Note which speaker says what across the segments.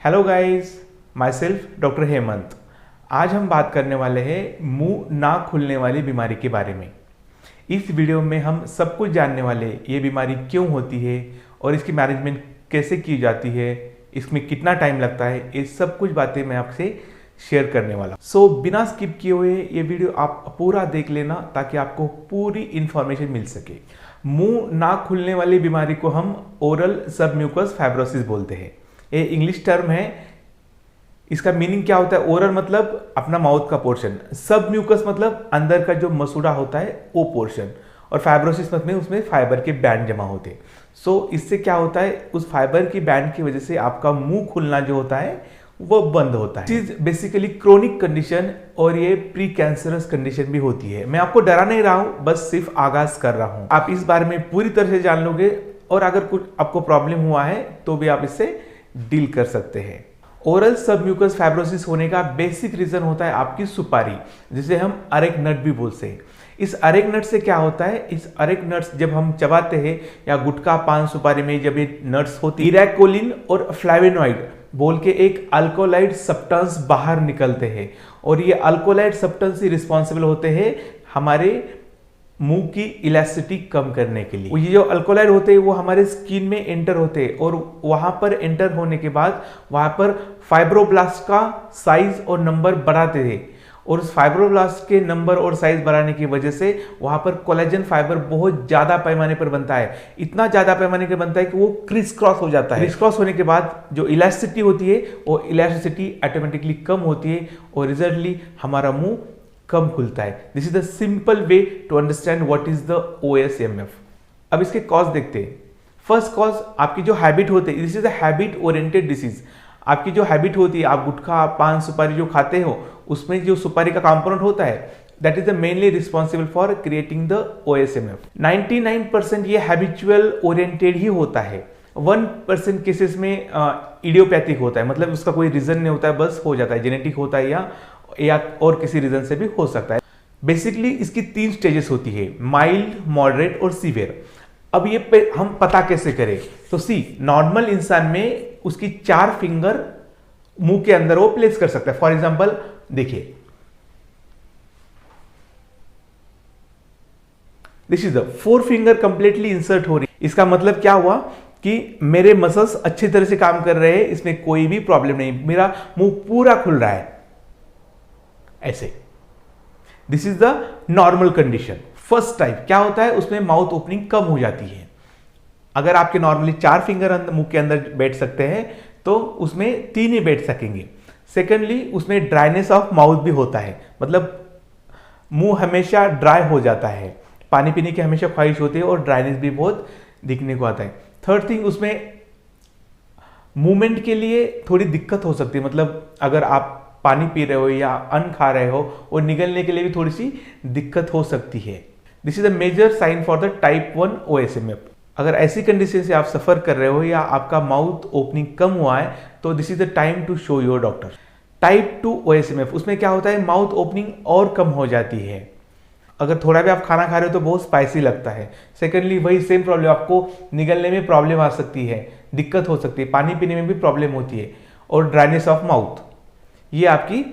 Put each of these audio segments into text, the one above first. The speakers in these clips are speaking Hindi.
Speaker 1: Hello guys, my self doctor Hemant. आज हम बात करने वाले हैं मुंह ना खुलने वाली बीमारी के बारे में। इस वीडियो में हम सब कुछ जानने वाले, ये बीमारी क्यों होती है और इसकी मैनेजमेंट कैसे की जाती है, इसमें कितना टाइम लगता है, ये सब कुछ बातें मैं आपसे शेयर करने वाला। सो बिना स्किप किए हुए ये वीडियो आप पूरा देख लेना ताकि आपको पूरी इंफॉर्मेशन मिल सके। मुंह ना खुलने वाली बीमारी को हम ओरल सबम्यूकस फाइब्रोसिस बोलते हैं। ये इंग्लिश टर्म है। इसका मीनिंग क्या होता है? ओरल मतलब अपना माउथ का पोर्शन, सब म्यूकस मतलब अंदर का जो मसूड़ा होता है वो पोर्शन, और फाइब्रोसिस मतलब उसमें फाइबर के बैंड जमा होते हैं। सो इससे क्या होता है, उस फाइबर की बैंड की वजह से आपका मुंह खुलना जो होता है वो बंद होता है। इज बेसिकली क्रोनिक कंडीशन और ये प्री कैंसरस कंडीशन भी होती है। मैं आपको डरा नहीं रहा हूं, बस सिर्फ आगाज कर रहा हूं। आप इस बारे में पूरी तरह से जान लोगे और अगर कुछ आपको प्रॉब्लम हुआ है तो भी आप इससे डील कर सकते हैं। ओरल सबम्यूकस फाइब्रोसिस होने का बेसिक रीजन होता है आपकी सुपारी, जिसे हम अरेक नट भी बोलते हैं। इस अरेक नट से क्या होता है, इस अरेक नट्स जब हम चबाते हैं या गुटखा पान सुपारी में जब ये नट्स होती है, इरैकोलिन और फ्लैवेनॉइड बोल के एक अल्कोलाइड सब्सटेंस बाहर निकलते हैं, और ये अल्कोलाइड सब्सटेंस ही रिस्पॉन्सिबल होते हैं हमारे मुंह की इलास्टिसिटी कम करने के लिए। ये जो अल्कोलाइड होते हैं वो हमारे स्किन में एंटर होते हैं, और वहां पर एंटर होने के बाद वहां पर फाइब्रोब्लास्ट का साइज और नंबर बढ़ाते हैं, और उस फाइब्रोब्लास्ट के नंबर और साइज बढ़ाने की वजह से वहां पर कोलेजन फाइबर बहुत ज्यादा पैमाने पर बनता है। इतना ज्यादा पैमाने पर बनता है कि वो क्रिस क्रॉस हो जाता है। क्रिस क्रॉस होने के बाद जो इलास्टिसिटी होती है वो इलास्टिसिटी ऑटोमेटिकली कम होती है, और रिजल्टली हमारा मुंह कम खुलता है। This is the simple way to understand what is the OSMF। अब इसके कॉज देखते हैं। फर्स्ट कॉज आपकी जो हैबिट होती है, this is a habit oriented disease. आपकी जो हैबिट होती है, आप गुटखा पान सुपारी जो खाते हो, उसमें जो सुपारी का कंपोनेंट होता है, that is the mainly responsible for creating the OSMF। 99% ये हैबिचुअल ओरिएंटेड ही होता है। 1% केसेस में इडियोपैथिक होता है, मतलब उसका कोई रीजन नहीं होता है, बस हो जाता है, जेनेटिक होता है या और किसी रीजन से भी हो सकता है। बेसिकली इसकी 3 स्टेजेस होती है, माइल्ड, मॉडरेट और सीवियर। अब ये हम पता कैसे करें? तो नॉर्मल इंसान में उसकी 4 फिंगर मुंह के अंदर वो प्लेस कर सकता है। फॉर एग्जांपल देखिए, this is the 4 finger completely insert हो रही है। इसका मतलब क्या हुआ कि मेरे मसल्स अच्छी तरह से काम कर रहे हैं, इसमें कोई भी प्रॉब्लम नहीं, मेरा मुंह पूरा खुल रहा है ऐसे। This is the normal condition. First type क्या होता है, उसमें माउथ ओपनिंग कम हो जाती है। अगर आपके नॉर्मली 4 फिंगर मुंह के अंदर बैठ सकते हैं तो उसमें 3 ही बैठ सकेंगे। सेकेंडली उसमें ड्राइनेस ऑफ माउथ भी होता है, मतलब मुंह हमेशा ड्राई हो जाता है, पानी पीने की हमेशा ख्वाहिश होती है और ड्राइनेस भी बहुत दिखने को आता है। थर्ड थिंग, उसमें मूवमेंट के लिए थोड़ी दिक्कत हो सकती है, मतलब अगर आप पानी पी रहे हो या अन्न खा रहे हो और निगलने के लिए भी थोड़ी सी दिक्कत हो सकती है। This is a major sign for the type 1 OSMF। अगर ऐसी कंडीशन से आप सफर कर रहे हो या आपका माउथ ओपनिंग कम हुआ है तो this is the time to show your doctor. Type 2 OSMF, उसमें क्या होता है, माउथ ओपनिंग और कम हो जाती है। अगर थोड़ा भी आप खाना खा रहे हो तो बहुत स्पाइसी लगता है। सेकेंडली वही सेम प्रॉब्लम, आपको निगलने में प्रॉब्लम आ सकती है, दिक्कत हो सकती है, पानी पीने में भी प्रॉब्लम होती है, और ड्राइनेस ऑफ माउथ। ये आपकी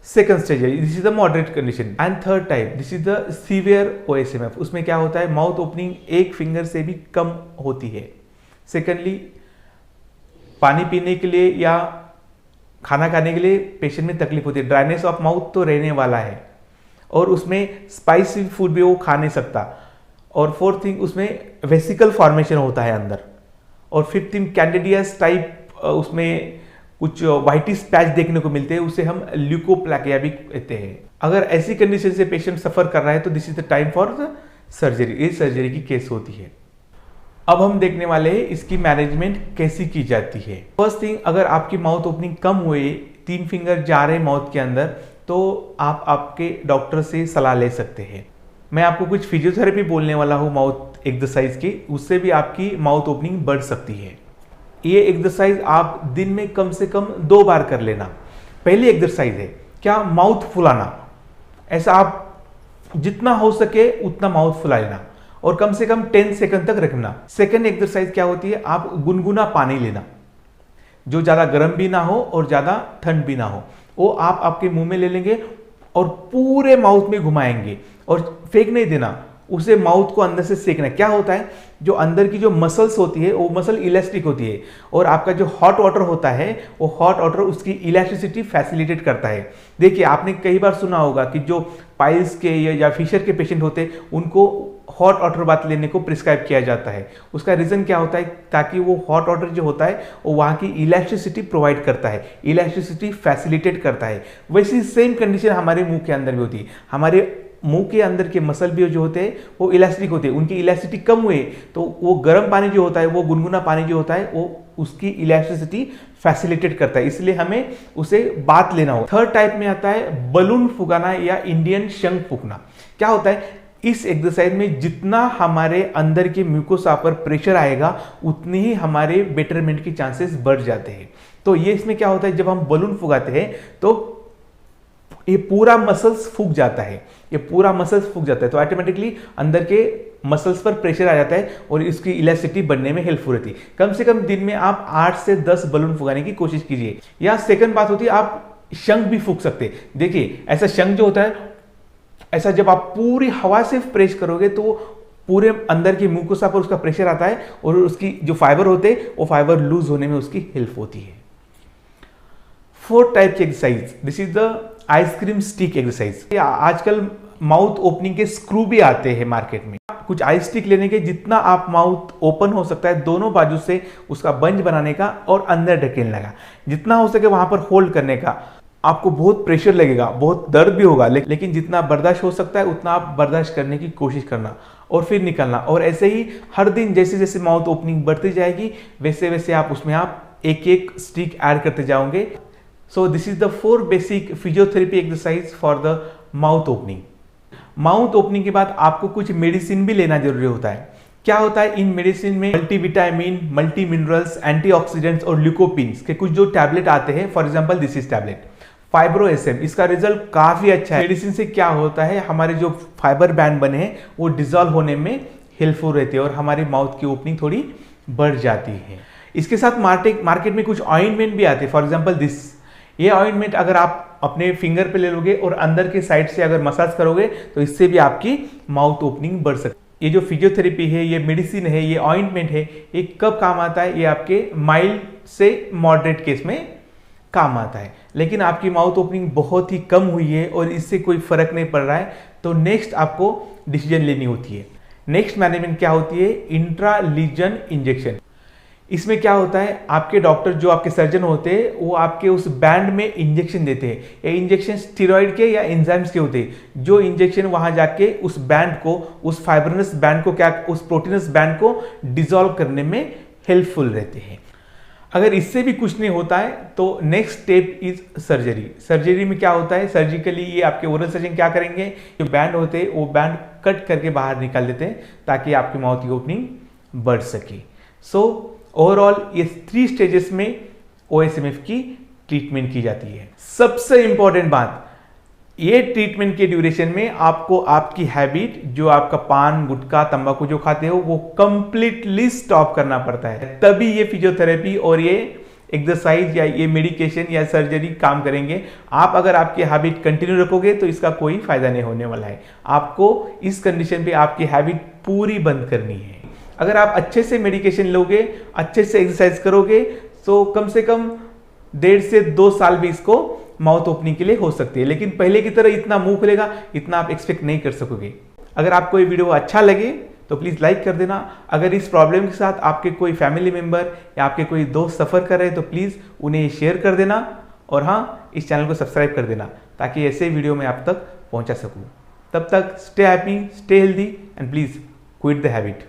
Speaker 1: सेकंड स्टेज है। This is the moderate condition. And third type, this is the severe OSMF। उसमें क्या होता है, माउथ ओपनिंग 1 फिंगर से भी कम होती है। सेकेंडली पानी पीने के लिए या खाना खाने के लिए पेशेंट में तकलीफ होती है, ड्राइनेस ऑफ माउथ तो रहने वाला है, और उसमें स्पाइसी फूड भी वो खा नहीं सकता। और फोर्थ थिंग, उसमें वेसिकल फॉर्मेशन होता है अंदर। और फिफ्थ थिंग, कैंडिडियस टाइप, उसमें कुछ व्हाइटिश पैच देखने को मिलते हैं, उसे हम ल्यूकोप्लाकिया भी कहते हैं। अगर ऐसी कंडीशन से पेशेंट सफर कर रहा है तो this is the time for the surgery. ये सर्जरी की केस होती है। अब हम देखने वाले हैं इसकी मैनेजमेंट कैसी की जाती है। फर्स्ट थिंग, अगर आपकी माउथ ओपनिंग कम हुए, 3 फिंगर जा रहे माउथ के अंदर, तो आप आपके डॉक्टर से सलाह ले सकते हैं। मैं आपको कुछ फिजियोथेरेपी बोलने वाला हूँ माउथ एक्सरसाइज की, उससे भी आपकी माउथ ओपनिंग बढ़ सकती है। ये एक्सरसाइज आप दिन में कम से कम 2 बार कर लेना। पहली एक्सरसाइज है क्या, माउथ फुलाना। ऐसा आप जितना हो सके उतना माउथ फुला लेना और कम से कम 10 सेकंड तक रखना। सेकंड एक्सरसाइज क्या होती है, आप गुनगुना पानी लेना। जो ज़्यादा गर्म भी ना हो और ज़्यादा ठंड भी ना हो। वो आप आपके मुंह में ले लेंगे और पूरे माउथ में घुमाएंगे और फेंक नहीं देना, उसे माउथ को अंदर से सेकना। क्या होता है, जो अंदर की जो मसल्स होती है वो मसल इलास्टिक होती है और आपका जो हॉट वाटर होता है वो हॉट वाटर उसकी इलास्टिसिटी फैसिलिटेट करता है। देखिए आपने कई बार सुना होगा कि जो पाइल्स के या फिशर के पेशेंट होते हैं उनको हॉट वाटर बाथ लेने को प्रिस्क्राइब किया जाता है। उसका रीज़न क्या होता है, ताकि वो हॉट वाटर जो होता है वो वहाँ की इलास्टिसिटी प्रोवाइड करता है, इलास्टिसिटी फैसिलिटेट करता है। वैसी सेम कंडीशन हमारे मुंह के अंदर भी होती है। हमारे मुंह के अंदर के मसल भी जो होते हैं वो इलास्टिक होते हैं, उनकी इलास्टिसिटी कम हुए तो वो गर्म पानी जो होता है, वो गुनगुना पानी जो होता है, वो उसकी इलास्टिसिटी फैसिलिटेट करता है, इसलिए हमें उसे बात लेना हो। थर्ड टाइप में आता है बलून फुगाना या इंडियन शंख फूंकना। क्या होता है, इस एक्सरसाइज में जितना हमारे अंदर के म्यूकोसा पर प्रेशर आएगा उतनी ही हमारे बेटरमेंट की चांसेस बढ़ जाते हैं। तो ये इसमें क्या होता है, जब हम बलून फुगाते हैं तो ये पूरा मसल्स फूक जाता है, ये पूरा मसल्स फूक जाता है, तो ऑटोमेटिकली अंदर के मसल्स पर प्रेशर आ जाता है और इसकी इलास्टिसिटी बनने में हेल्पफुल रहती है। कम से कम दिन में आप 8 से 10 बलून फुगाने की कोशिश कीजिए। या सेकंड बात होती है, आप शंख भी फूक सकते हैं। देखिए ऐसा शंख जो होता है, ऐसा जब आप पूरी हवा से प्रेस करोगे तो पूरे अंदर की म्यूकोसा पर उसका प्रेशर आता है और उसकी जो फाइबर होते हैं वो फाइबर लूज होने में उसकी हेल्प होती है। फोर्थ टाइप की exercise, this is the ice cream stick exercise. आजकल माउथ ओपनिंग के स्क्रू भी आते हैं मार्केट में। कुछ आइस स्टिक लेने के, जितना आप माउथ ओपन हो सकता है दोनों बाजू से उसका बंच बनाने का और अंदर ढकेलने का, जितना हो सके वहां पर होल्ड करने का। आपको बहुत प्रेशर लगेगा, बहुत दर्द भी होगा, लेकिन जितना बर्दाश्त हो सकता है उतना आप बर्दाश्त करने की कोशिश करना और फिर निकलना। और ऐसे ही हर दिन जैसे जैसे माउथ ओपनिंग बढ़ती जाएगी वैसे वैसे आप उसमें आप एक एक स्टिक ऐड करते जाओगे। So this is the 4 basic physiotherapy exercise for the mouth opening. Mouth opening के बाद आपको कुछ मेडिसिन भी लेना जरूरी होता है। क्या होता है, इन मेडिसिन में मल्टीविटामिन, मल्टी मिनरल्स, एंटीऑक्सीडेंट्स और ल्यूकोपिन्स के कुछ जो टैबलेट आते हैं। For example this is tablet fibro SM, इसका रिजल्ट काफी अच्छा है। मेडिसिन से क्या होता है, हमारे जो फाइबर बैंड बने हैं वो डिजोल्व होने में हेल्पफुल रहते हैं और हमारे माउथ की ओपनिंग थोड़ी बढ़ जाती है। इसके साथ मार्केट में कुछ ऑइंटमेंट भी आते हैं। फॉर एग्जाम्पल दिस, ये ऑइंटमेंट अगर आप अपने फिंगर पे ले लोगे और अंदर के साइड से अगर मसाज करोगे तो इससे भी आपकी माउथ ओपनिंग बढ़ सकती है। ये जो फिजियोथेरेपी है, ये मेडिसिन है, ये ऑइंटमेंट है, ये कब काम आता है, ये आपके माइल्ड से मॉडरेट केस में काम आता है। लेकिन आपकी माउथ ओपनिंग बहुत ही कम हुई है और इससे कोई फर्क नहीं पड़ रहा है तो नेक्स्ट आपको डिसीजन लेनी होती है। नेक्स्ट मैनेजमेंट क्या होती है, इंट्रालीजन इंजेक्शन। इसमें क्या होता है, आपके डॉक्टर जो आपके सर्जन होते हैं वो आपके उस बैंड में इंजेक्शन देते हैं। ये इंजेक्शन स्टेरॉइड के या एंजाइम्स के होते हैं, जो इंजेक्शन वहां जाके उस बैंड को, उस फाइब्रनस बैंड को, क्या उस प्रोटीनस बैंड को डिसॉल्व करने में हेल्पफुल रहते हैं। अगर इससे भी कुछ नहीं होता है तो next step is surgery. Surgery में क्या होता है, सर्जिकली ये आपके ओरल सर्जन क्या करेंगे, जो बैंड होते हैं वो बैंड कट करके बाहर निकाल देते हैं ताकि आपकी माउथ की ओपनिंग बढ़ सके। सो ओवरऑल ये 3 स्टेजेस में ओएसएमएफ की ट्रीटमेंट की जाती है। सबसे इंपॉर्टेंट बात, ये ट्रीटमेंट के ड्यूरेशन में आपको आपकी हैबिट, जो आपका पान, गुटखा, तंबाकू जो खाते हो वो कंप्लीटली स्टॉप करना पड़ता है, तभी ये फिजियोथेरेपी और ये एक्सरसाइज या ये मेडिकेशन या सर्जरी काम करेंगे। आप अगर आपकी हैबिट कंटिन्यू रखोगे तो इसका कोई फायदा नहीं होने वाला है। आपको इस कंडीशन पे आपकी हैबिट पूरी बंद करनी है। अगर आप अच्छे से मेडिकेशन लोगे, अच्छे से एक्सरसाइज करोगे तो कम से कम 1.5 से 2 साल भी इसको माउथ ओपनिंग के लिए हो सकती है। लेकिन पहले की तरह इतना मुंह खुलेगा इतना आप एक्सपेक्ट नहीं कर सकोगे। अगर आपको ये वीडियो अच्छा लगे तो प्लीज़ लाइक कर देना। अगर इस प्रॉब्लम के साथ आपके कोई फैमिली मेम्बर या आपके कोई दोस्त सफ़र कर रहे हैं तो प्लीज़ उन्हें शेयर कर देना और हाँ, इस चैनल को सब्सक्राइब कर देना ताकि ऐसे वीडियो मैं आप तक पहुँचा सकूँ। तब तक stay happy, stay healthy and please quit the habit.